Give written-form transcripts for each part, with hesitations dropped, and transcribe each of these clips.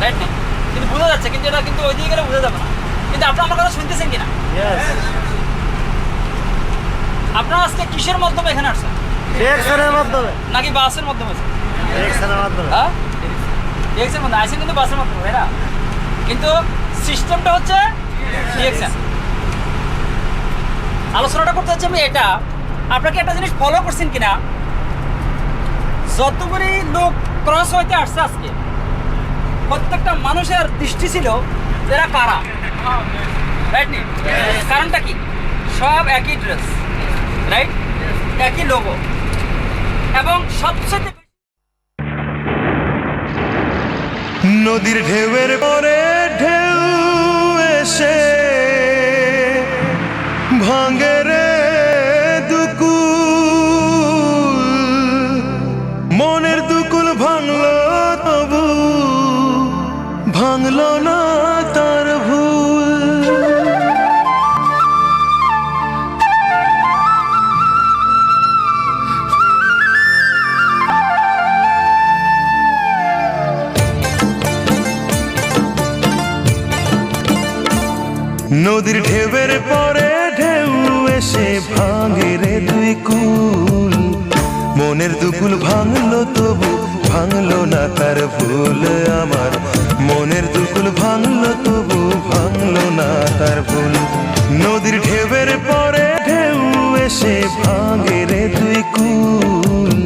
Right না? কিন্তু বোঝা যাচ্ছে, কিন্তু এটা কিন্তু ওইদিকে গেলে বোঝা যাবে না। কিন্তু আপনারা আমার কথা শুনতেছেন কিনা? আপনারা আজকে কিসের মাধ্যমে এখানে আসছেন? ডিরেকশনের মাধ্যমে নাকি বাসের মাধ্যমে? ডিরেকশনের মাধ্যমে হ্যাঁ, ডিরেকশনের মাধ্যমে আসেন, কিন্তু বাসের মাধ্যমে, তাই না? কিন্তু সিস্টেমটা হচ্ছে ডিরেকশন। আলোচনাটা করতে হচ্ছে আমি এটা, আপনাকে একটা জিনিস ফলো করছেন কিনা, যতগুলি লোক ক্রস হইতে আসছে আজকে, প্রত্যেকটা মানুষের দৃষ্টি ছিল এরা কারা, রাইট নি? কারণটা কি? সব একই ড্রেস, রাইট, একই লোগো, এবং সবচেয়ে নদীর ঢেউয়ের পরে ঢেউ এসে ভাঙে রে দুকুল, মনের দুকুল ভাঙলো তবু ভাঙলো না তার ভুল। নদীর ঢেউয়ের পরে ঢেউ এসে ভাঙে রে দুই কুল, মনের দুকুল ভাঙলো তবু ভাঙলো না তার ভুল আমার, মনের দুকুল ভাঙলো তবু ভাঙলো না তার ভুল। নদীর ঢেউয়ের পরে ঢেউ এসে ভাঙে রে দুই কুল,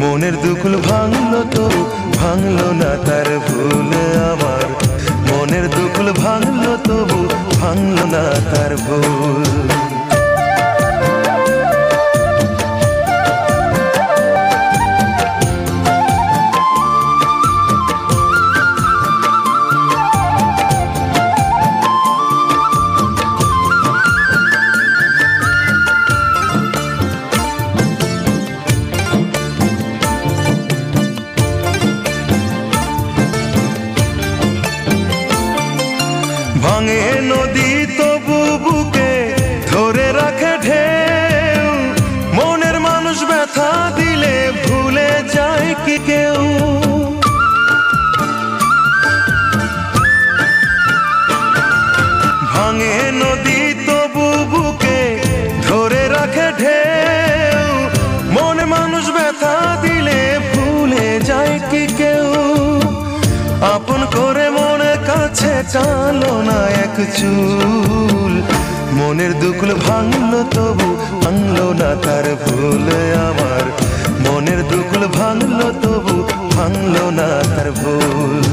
মনের দুকুল ভাঙলো তবু ভাঙলো না তার ভুল আমার, মনের দুকুল ভাঙলো তবু ভাঙলো না তার ভুল। ভাঙে নদী তবু বুকে ধরে রাখে ঢেউ, মনের মানুষ ব্যথা দিলে ভুলে যায় কি কেউ। ভাঙে নদী তবু বুকে ধরে রাখে ঢেউ, মনে মানুষ ব্যথা দিলে ভুলে যায় কি কেউ। আপন করে মনের কাছে টানলো না এক চুল, মনের দুকুল ভাঙলো তবু ভাঙলো না তার ভুল আমার, মনের দুকুল ভাঙলো তবু ভাঙলো না তার ভুল।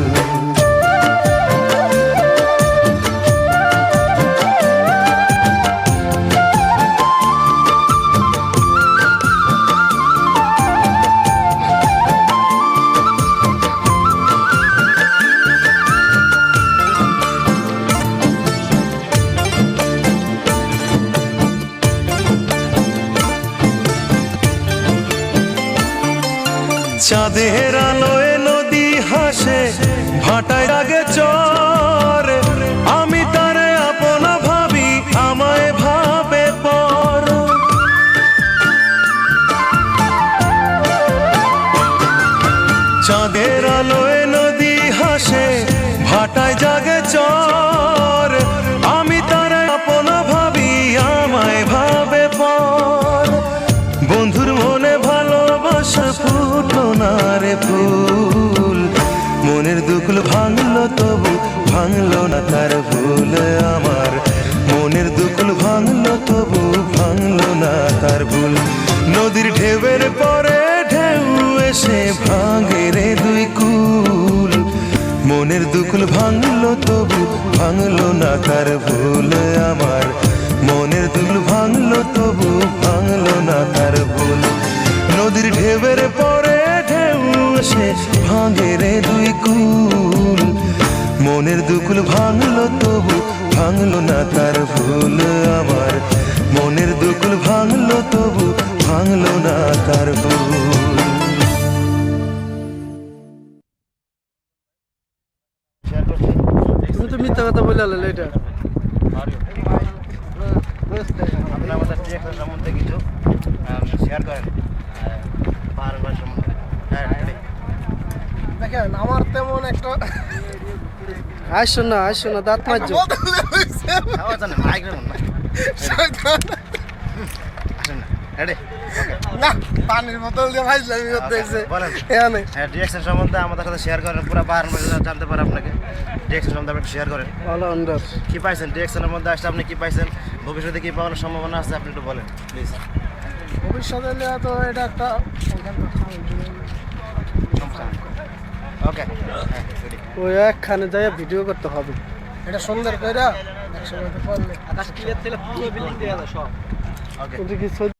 চাঁদের আলোয় নদী হাসে ভাটায় আগে চর, আমি তারে আপনা ভাবি আমায় ভাবে পর। চাঁদের আলোয় নদী হাসে ভাটায় জাগে চর, আমি তারে আপনা ভাবি আমায় ভাবে পর। বন্ধুর মনে ভালোবাসা ফুটলো না রে ফুল, মনের দুকুল ভাঙলো তবু ভাঙলো না তার ভুল আমার, মনের দুকুল ভাঙলো তবু ভাঙলো না তার ভুল। নদীর ঢেউয়ের পরে ঢেউ এসে ভাঙে রে দুই কুল, মনের দুকুল ভাঙলো তবু ভাঙলো না তার ভুল আমার, মনের দুকুল ভাঙলো তবু ভাঙলো না তার ভুল। নদীর ঢেউয়ের পরে ঢেউ এসে ভাঙে রে দুই কুল, মনের দুকুল ভাঙলো তবু ভাঙলো না তার ভুল আমার, মনের দুকুল ভাঙলো তবু ভাঙলো না তার ভুল। তুমি তো মিথ্যা কথা বলে আলে এটা আপনার আমাদের ডিরেক্টর সম্বন্ধে কিছু শেয়ার করেন পাহাড় সম্বন্ধে। হ্যাঁ দেখেন আমার তেমন একটা আসো না দাঁত মারছো আওয়াজ না মাইক্রোফোন না আসেন না রেডি না পানির বোতল দিয়ে ভাইজলামি করতেছে বলেন এখানে হ্যাঁ ডিরেকশন সম্বন্ধে আমাদের সাথে শেয়ার করেন পুরো বাহার মধ্যে জানতে পারে আপনাকে ডিরেকশন সম্বন্ধে আপনি শেয়ার করেন অলরাউন্ডার কি পাইছেন ডিরেকশনের মধ্যে আসলে আপনি কি পাইছেন ভবিষ্যতে কি পাওয়ার সম্ভাবনা আছে আপনি একটু বলেন প্লিজ ভবিষ্যতে নেওয়া তো এটা একটা ওকে হ্যাঁ রেডি ওই একখানে যাই ভিডিও করতে হবে। এটা সুন্দর করে একসময় তো করলে আকাশ ক্লিয়ার থেকে পুরো বিল্ডিং দেখা যায় সব। ওকে ওটা কি সত্যি?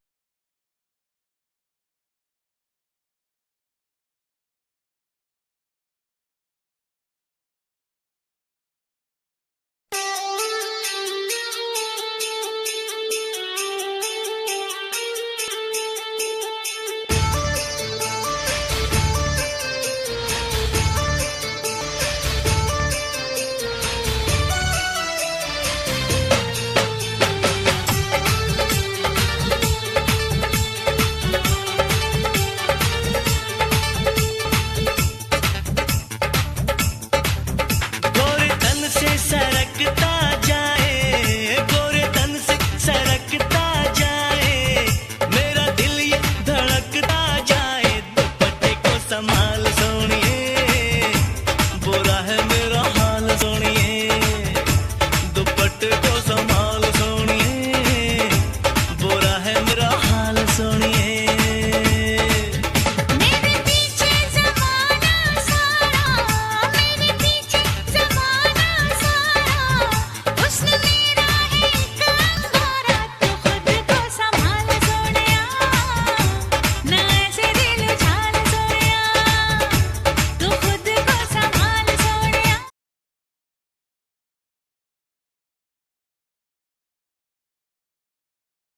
गोरे तन से सरकता जाए गोरे तन से सरकता जाए मेरा दिल ये धड़कता जाए दुपट्टे को संभाल